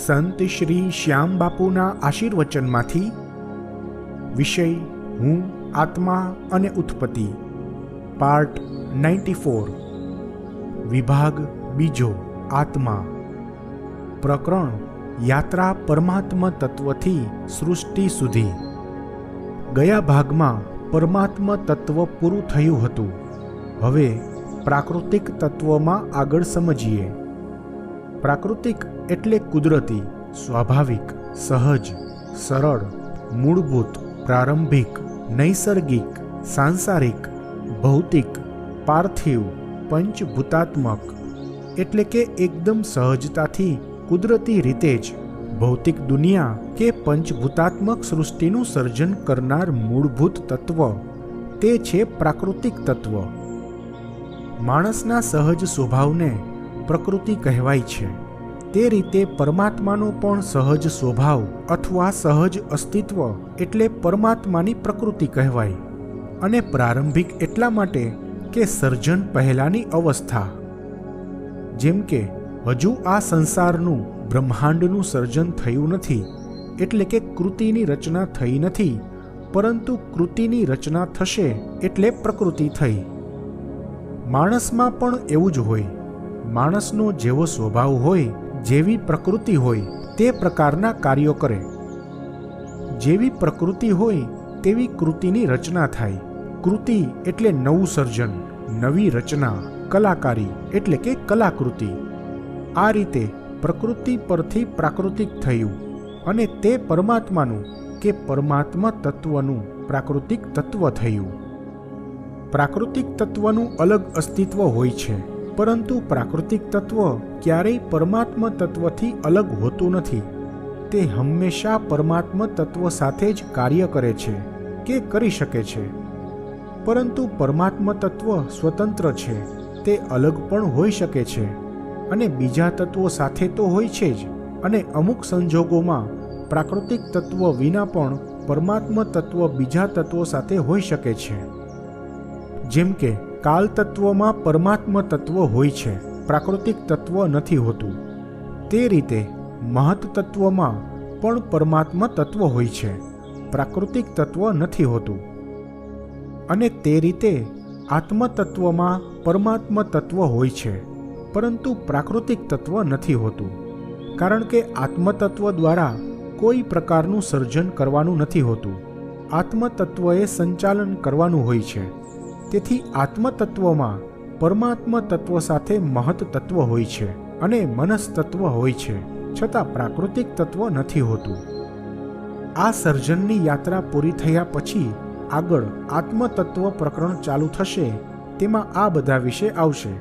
સંત શ્રી શ્યામ બાપુના આશીર્વચનમાંથી વિષય હું આત્મા અને ઉત્પત્તિ પાર્ટ 94 વિભાગ બીજો આત્મા પ્રકરણ યાત્રા પરમાત્મા તત્વથી સૃષ્ટિ સુધી। ગયા ભાગમાં પરમાત્મા તત્વ પૂરું થયું હતું। હવે પ્રાકૃતિક તત્વમાં આગળ સમજીએ। પ્રાકૃતિક એટલે કુદરતી, સ્વાભાવિક, સહજ, સરળ, મૂળભૂત, પ્રારંભિક, નૈસર્ગિક, સાંસારિક, ભૌતિક, પાર્થિવ, પંચભૂતાત્મક એટલે કે એકદમ સહજતાથી કુદરતી રીતે જ ભૌતિક દુનિયા કે પંચભૂતાત્મક સૃષ્ટિનું સર્જન કરનાર મૂળભૂત તત્વ તે છે પ્રાકૃતિક તત્વ। માણસના સહજ સ્વભાવને પ્રકૃતિ કહેવાય છે। તે રીતે પરમાત્માનો પણ સહજ સ્વભાવ અથવા સહજ અસ્તિત્વ એટલે પરમાત્માની પ્રકૃતિ કહેવાય। અને પ્રારંભિક એટલા માટે કે સર્જન પહેલાંની અવસ્થા। જેમ કે હજુ આ સંસારનું બ્રહ્માંડનું સર્જન થયું નથી, એટલે કે કૃતિની રચના થઈ નથી, પરંતુ કૃતિની રચના થશે એટલે પ્રકૃતિ થઈ। માણસમાં પણ એવું જ હોય। માણસનો જેવો સ્વભાવ હોય, જેવી પ્રકૃતિ હોય તે પ્રકારના કાર્યો કરે। જેવી પ્રકૃતિ હોય તેવી કૃતિની રચના થાય। કૃતિ એટલે નવું સર્જન, નવી રચના, કલાકારી એટલે કે કલાકૃતિ। આ રીતે પ્રકૃતિ પરથી પ્રાકૃતિક થયું અને તે પરમાત્માનું કે પરમાત્મા તત્વનું પ્રાકૃતિક તત્વ થયું। પ્રાકૃતિક તત્વનું અલગ અસ્તિત્વ હોય છે, પરંતુ પ્રાકૃતિક તત્વ ક્યારેય પરમાત્મા તત્વથી અલગ હોતું નથી। તે હંમેશા પરમાત્મા તત્વ સાથે જ કાર્ય કરે છે કે કરી શકે છે। પરંતુ પરમાત્મા તત્વ સ્વતંત્ર છે, તે અલગ પણ હોઈ શકે છે અને બીજા તત્વો સાથે તો હોય છે જ। અને અમુક સંજોગોમાં પ્રાકૃતિક તત્વ વિના પણ પરમાત્મા તત્વ બીજા તત્વો સાથે હોઈ શકે છે। જેમ કે કાલ તત્વમાં પરમાત્મા તત્વ હોય છે, પ્રાકૃતિક તત્વ નથી હોતું। તે રીતે મહત તત્વમાં પણ પરમાત્મા તત્વ હોય છે, પ્રાકૃતિક તત્વ નથી હોતું। અને તે રીતે આત્મ તત્વમાં પરમાત્મા તત્વ હોય છે, પરંતુ પ્રાકૃતિક તત્વ નથી હોતું। કારણ કે આત્મ તત્વ દ્વારા કોઈ પ્રકારનું સર્જન કરવાનું નથી હોતું। આત્મ તત્વએ સંચાલન કરવાનું હોય છે। તેથી આત્મ તત્વમાં પરમાત્મા તત્વ સાથે મહત તત્વ હોય છે અને મનસ તત્વ હોય છે, છતાં પ્રાકૃતિક તત્વ નથી હોતું। આ સર્જનની યાત્રા પૂરી થયા પછી આગળ આત્મ તત્વ પ્રકરણ ચાલુ થશે। તેમાં આ બધા વિશે આવશે।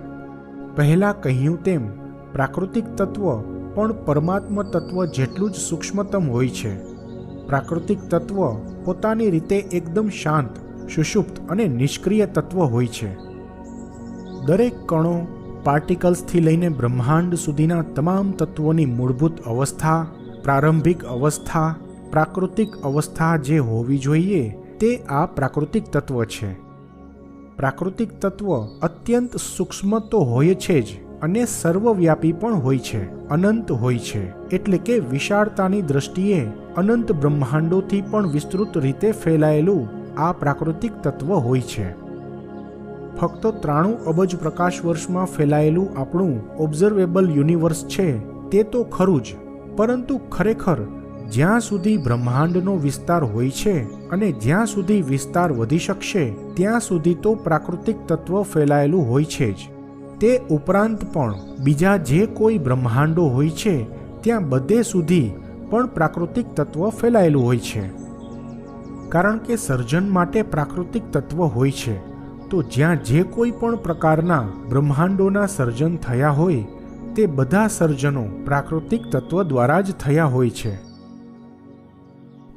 પહેલા કહ્યું તેમ પ્રાકૃતિક તત્વ પણ પરમાત્મા તત્વ જેટલું જ સૂક્ષ્મતમ હોય છે। પ્રાકૃતિક તત્વ પોતાની રીતે એકદમ શાંત, સુષુપ્ત અને નિષ્ક્રિય તત્વ હોય છે। દરેક કણો, પાર્ટિકલ્સથી લઈને બ્રહ્માંડ સુધીના તમામ તત્વોની મૂળભૂત અવસ્થા, પ્રારંભિક અવસ્થા, પ્રાકૃતિક અવસ્થા જે હોવી જોઈએ તે આ પ્રાકૃતિક તત્વ છે। પ્રાકૃતિક તત્વ અત્યંત સૂક્ષ્મ તો હોય છે જ અને સર્વવ્યાપી પણ હોય છે, અનંત હોય છે। એટલે કે વિશાળતાની દ્રષ્ટિએ અનંત બ્રહ્માંડોથી પણ વિસ્તૃત રીતે ફેલાયેલું આ પ્રાકૃતિક તત્વ હોય છે। ફક્ત 93 અબજ પ્રકાશ વર્ષમાં ફેલાયેલું આપણું ઓબ્ઝર્વેબલ યુનિવર્સ છે તે તો ખરું જ, પરંતુ ખરેખર જ્યાં સુધી બ્રહ્માંડનો વિસ્તાર હોય છે અને જ્યાં સુધી વિસ્તાર વધી શકશે ત્યાં સુધી તો પ્રાકૃતિક તત્વ ફેલાયેલું હોય છે જ। તે ઉપરાંત પણ બીજા જે કોઈ બ્રહ્માંડો હોય છે ત્યાં બધે સુધી પણ પ્રાકૃતિક તત્વ ફેલાયેલું હોય છે। કારણ કે સર્જન માટે પ્રાકૃતિક તત્વ હોય છે, તો જ્યાં જે કોઈ પણ પ્રકારના બ્રહ્માંડોના સર્જન થયા હોય તે બધા સર્જનો પ્રાકૃતિક તત્વ દ્વારા જ થયા હોય છે।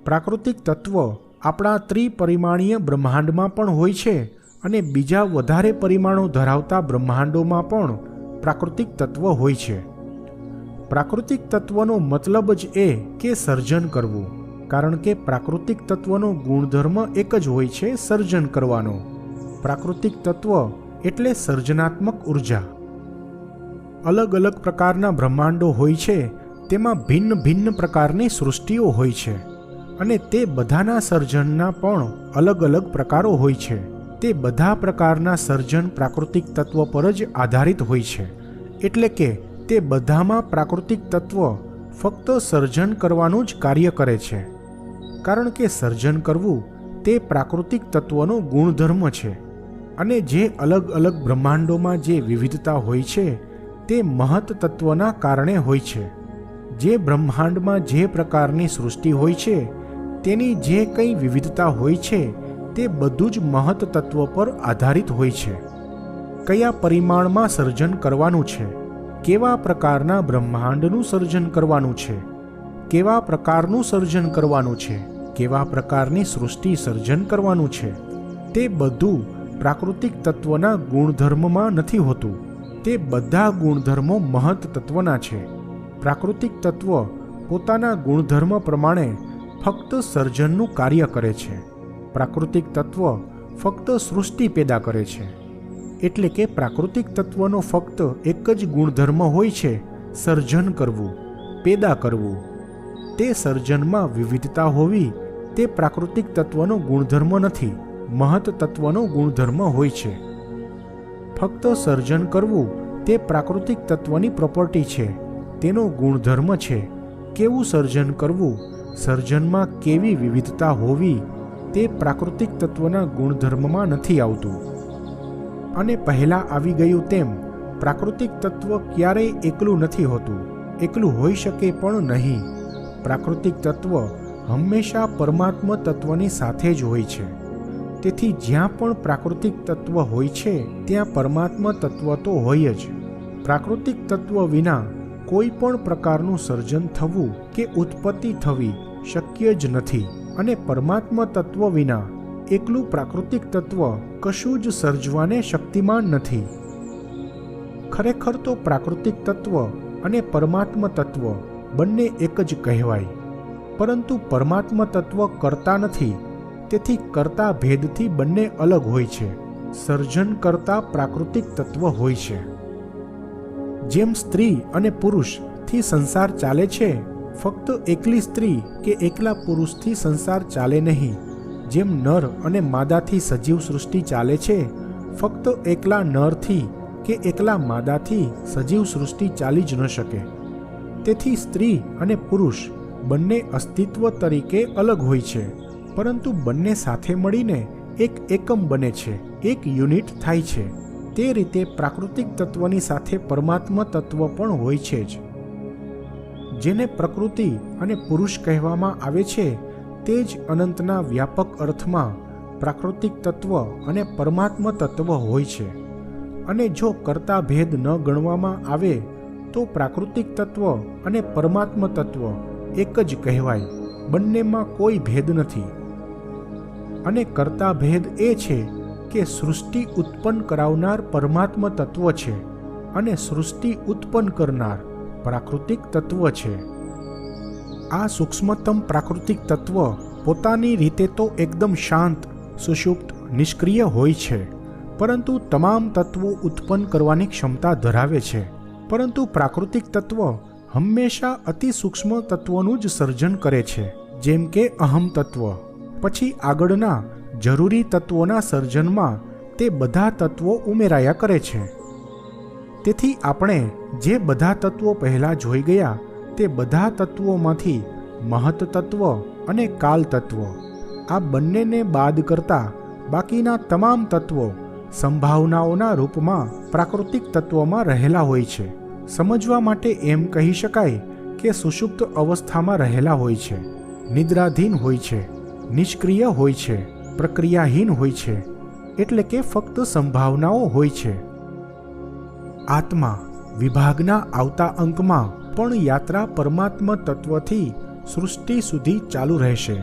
પ્રાકૃતિક તત્વ આપણા ત્રિપરિમાણીય બ્રહ્માંડમાં પણ હોય છે અને બીજા વધારે પરિમાણો ધરાવતા બ્રહ્માંડોમાં પણ પ્રાકૃતિક તત્વ હોય છે। પ્રાકૃતિક તત્વનો મતલબ જ એ કે સર્જન કરવું, કારણ કે પ્રાકૃતિક તત્વનો ગુણધર્મ એક જ હોય છે, સર્જન કરવાનો। પ્રાકૃતિક તત્વ એટલે સર્જનાત્મક ઉર્જા। અલગ અલગ પ્રકારના બ્રહ્માંડો હોય છે તેમાં ભિન્ન ભિન્ન પ્રકારની સૃષ્ટિઓ હોય છે અને તે બધાના સર્જનના પણ અલગ અલગ પ્રકારો હોય છે. તે બધા પ્રકારના સર્જન પ્રાકૃતિક તત્વ પર જ આધારિત હોય છે. એટલે કે તે બધામાં પ્રાકૃતિક તત્વ ફક્ત સર્જન કરવાનું જ કાર્ય કરે છે, કારણ કે સર્જન કરવું તે પ્રાકૃતિક તત્વનો ગુણધર્મ છે. અને જે અલગ અલગ બ્રહ્માંડોમાં જે વિવિધતા હોય છે તે મહત તત્વના કારણે હોય છે. જે બ્રહ્માંડમાં જે પ્રકારની સૃષ્ટિ હોય છે તેની જે કંઈ વિવિધતા હોય છે તે બધું જ મહત તત્વ પર આધારિત હોય છે. કયા પરિમાણમાં સર્જન કરવાનું છે, કેવા પ્રકારના બ્રહ્માંડનું સર્જન કરવાનું છે, કેવા પ્રકારનું સર્જન કરવાનું છે, કેવા પ્રકારની સૃષ્ટિ સર્જન કરવાનું છે, તે બધું પ્રાકૃતિક તત્વના ગુણધર્મમાં નથી હોતું. તે બધા ગુણધર્મો મહત તત્વના છે. પ્રાકૃતિક તત્વ પોતાના ગુણધર્મ પ્રમાણે ફક્ત સર્જનનું કાર્ય કરે છે. પ્રાકૃતિક તત્વ ફક્ત સૃષ્ટિ પેદા કરે છે. એટલે કે પ્રાકૃતિક તત્વનો ફક્ત એક જ ગુણધર્મ હોય છે, સર્જન કરવું, પેદા કરવું. તે સર્જનમાં વિવિધતા હોવી તે પ્રાકૃતિક તત્વનો ગુણધર્મ નથી, મહત તત્વનો ગુણધર્મ હોય છે. ફક્ત સર્જન કરવું તે પ્રાકૃતિક તત્વની પ્રોપર્ટી છે, તેનો ગુણધર્મ છે. કેવું સર્જન કરવું, સર્જનમાં કેવી વિવિધતા હોવી તે પ્રાકૃતિક તત્વના ગુણધર્મમાં નથી આવતું. અને પહેલાં આવી ગયું તેમ પ્રાકૃતિક તત્વ ક્યારેય એકલું નથી હોતું, એકલું હોઈ શકે પણ નહીં. પ્રાકૃતિક તત્વ હંમેશા પરમાત્મા તત્વની સાથે જ હોય છે. તેથી જ્યાં પણ પ્રાકૃતિક તત્વ હોય છે ત્યાં પરમાત્મા તત્વ તો હોય જ. પ્રાકૃતિક તત્વ વિના કોઈ પણ પ્રકારનું સર્જન થવું કે ઉત્પત્તિ થવી શક્ય જ નથી. અને પરમાત્મા તત્વ વિના એકલું પ્રાકૃતિક તત્વ કશું જ સર્જવાને શક્તિમાન નથી. ખરેખર તો પ્રાકૃતિક તત્વ અને પરમાત્મા તત્વ બંને એક જ કહેવાય, પરંતુ પરમાત્મા તત્વ કરતા નથી, તેથી કરતા ભેદથી બંને અલગ હોય છે. સર્જન કરતા પ્રાકૃતિક તત્વ હોય છે. જેમ સ્ત્રી અને પુરુષથી સંસાર ચાલે છે, ફક્ત એકલી સ્ત્રી કે એકલા પુરુષથી સંસાર ચાલે નહીં. જેમ નર અને માદાથી સજીવ સૃષ્ટિ ચાલે છે, ફક્ત એકલા નરથી કે એકલા માદાથી સજીવ સૃષ્ટિ ચાલી જ ન શકે. તેથી સ્ત્રી અને પુરુષ બંને અસ્તિત્વ તરીકે અલગ હોય છે, પરંતુ બંને સાથે મળીને એક એકમ બને છે, એક યુનિટ થાય છે. તે રીતે પ્રાકૃતિક તત્વની સાથે પરમાત્મા તત્વ પણ હોય છે જ. જેને પ્રકૃતિ અને પુરુષ કહેવામાં આવે છે તે જ અનંતના વ્યાપક અર્થમાં પ્રાકૃતિક તત્વ અને પરમાત્મા તત્વ હોય છે. અને જો કરતા ભેદ ન ગણવામાં આવે તો પ્રાકૃતિક તત્વ અને પરમાત્મા તત્વ એક જ કહેવાય, બંનેમાં કોઈ ભેદ નથી. અને કરતા ભેદ એ છે કે સૃષ્ટિ ઉત્પન્ન કરાવનાર પરમાત્મા તત્વ છે અને સૃષ્ટિ ઉત્પન્ન કરનાર પ્રાકૃતિક તત્વ છે. આ સૂક્ષ્મતમ પ્રાકૃતિક તત્વ પોતાની રીતે તો એકદમ શાંત, સુષુપ્ત, નિષ્ક્રિય હોય છે, પરંતુ તમામ તત્વો ઉત્પન્ન કરવાની ક્ષમતા ધરાવે છે. પરંતુ પ્રાકૃતિક તત્વ હંમેશા અતિ સૂક્ષ્મ તત્વોનું જ સર્જન કરે છે, જેમ કે અહમ તત્વ. પછી આગળના જરૂરી તત્વોના સર્જનમાં તે બધા તત્વો ઉમેરાયા કરે છે. તેથી આપણે જે બધા તત્વો પહેલાં જોઈ ગયા તે બધા તત્વોમાંથી મહત તત્વ અને કાલ તત્વ, આ બંનેને બાદ કરતા બાકીના તમામ તત્વો સંભાવનાઓના રૂપમાં પ્રાકૃતિક તત્વમાં રહેલા હોય છે. સમજવા માટે એમ કહી શકાય કે સુષુપ્ત અવસ્થામાં રહેલા હોય છે, નિદ્રાધીન હોય છે, નિષ્ક્રિય હોય છે, પ્રક્રિયાહીન હોય છે, એટલે કે ફક્ત સંભાવનાઓ હોય છે. આત્મા વિભાગના આવતા અંકમાં પણ યાત્રા પરમાત્મા તત્વથી સૃષ્ટિ સુધી ચાલુ રહેશે.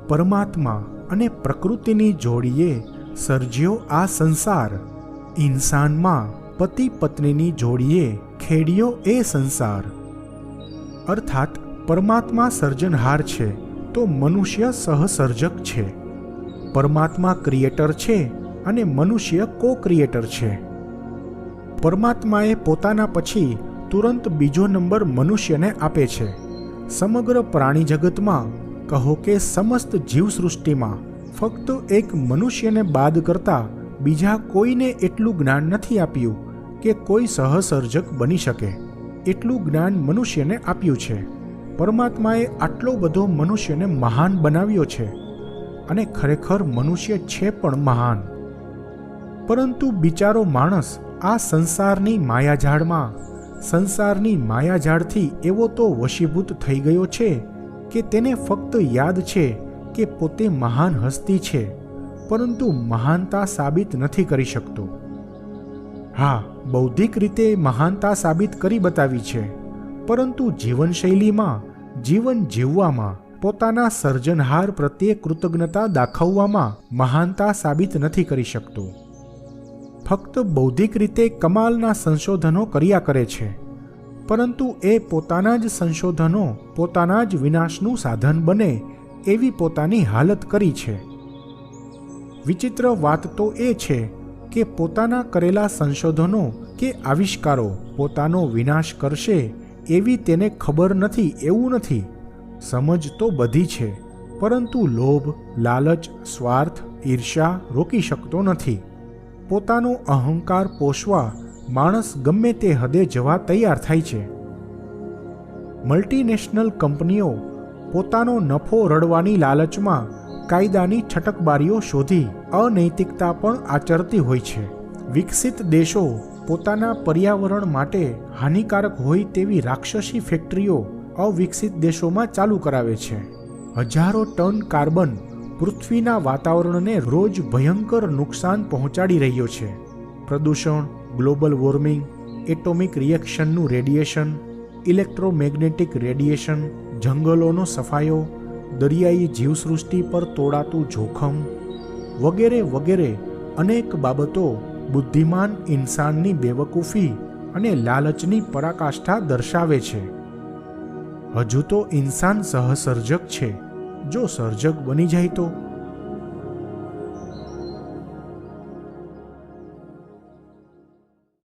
પરમાત્મા અને પ્રકૃતિની જોડીએ સર્જ્યો આ સંસાર. ઇન્સાનમાં પતિ પત્નીની જોડીએ ખેડ્યો એ સંસાર. અર્થાત પરમાત્મા સર્જનહાર છે તો મનુષ્ય સહસર્જક છે. પરમાત્મા ક્રિએટર છે અને મનુષ્ય કો ક્રિએટર છે. પરમાત્માએ પોતાના પછી તુરંત બીજો નંબર મનુષ્યને આપે છે. સમગ્ર પ્રાણી જગતમાં, કહો કે સમસ્ત જીવસૃષ્ટિમાં ફક્ત એક મનુષ્યને બાદ કરતા બીજા કોઈને એટલું જ્ઞાન નથી આપ્યું કે કોઈ સહસર્જક બની શકે. એટલું જ્ઞાન મનુષ્યને આપ્યું છે. પરમાત્માએ આટલો બધો મનુષ્યને મહાન બનાવ્યો છે, અને ખરેખર મનુષ્ય છે પણ મહાન. પરંતુ બિચારો માણસ આ સંસારની માયાજાળથી એવો તો વશીભૂત થઈ ગયો છે કે તેને ફક્ત યાદ છે કે પોતે મહાન હસ્તી છે, પરંતુ મહાનતા સાબિત નથી કરી શકતો. હા, બૌદ્ધિક રીતે મહાનતા સાબિત કરી બતાવી છે, પરંતુ જીવનશૈલીમાં, જીવન જીવવામાં, પોતાના સર્જનહાર પ્રત્યે કૃતજ્ઞતા દાખવવામાં મહાનતા સાબિત નથી કરી શકતો. ફક્ત બૌદ્ધિક રીતે કમાલના સંશોધનો કર્યા કરે છે, પરંતુ એ પોતાના જ સંશોધનો પોતાના જ વિનાશનું સાધન બને એવી પોતાની હાલત કરી છે. વિચિત્ર વાત તો એ છે કે પોતાના કરેલા સંશોધનો કે આવિષ્કારો પોતાનો વિનાશ કરશે એવી તેને ખબર નથી એવું નથી. સમજ તો બધી છે, પરંતુ લોભ, લાલચ, સ્વાર્થ, ઈર્ષ્યા રોકી શકતો નથી. પોતાનો અહંકાર પોષવા માણસ ગમે તે હદે જવા તૈયાર થાય છે. મલ્ટીનેશનલ કંપનીઓ પોતાનો નફો રળવાની લાલચમાં કાયદાની છટકબારીઓ શોધી અનૈતિકતા પણ આચરતી હોય છે. વિકસિત દેશો પોતાના પર્યાવરણ માટે હાનિકારક હોય તેવી રાક્ષસી ફેક્ટરીઓ અવિકસિત દેશોમાં ચાલુ કરાવે છે. હજારો ટન કાર્બન પૃથ્વીના વાતાવરણને રોજ ભયંકર નુકસાન પહોંચાડી રહ્યો છે. પ્રદૂષણ, ગ્લોબલ વોર્મિંગ, એટોમિક રિએક્શનનું રેડિયેશન, ઇલેક્ટ્રોમેગ્નેટિક રેડિયેશન, જંગલોનો સફાયો, દરિયાઈ જીવસૃષ્ટિ પર તોડાતું જોખમ વગેરે વગેરે અનેક બાબતો બુદ્ધિમાન ઇન્સાનની બેવકૂફી અને લાલચની પરાકાષ્ઠા દર્શાવે છે. હજુ તો ઇન્સાન સહસર્જક છે. જો સર્જક બની જાય તો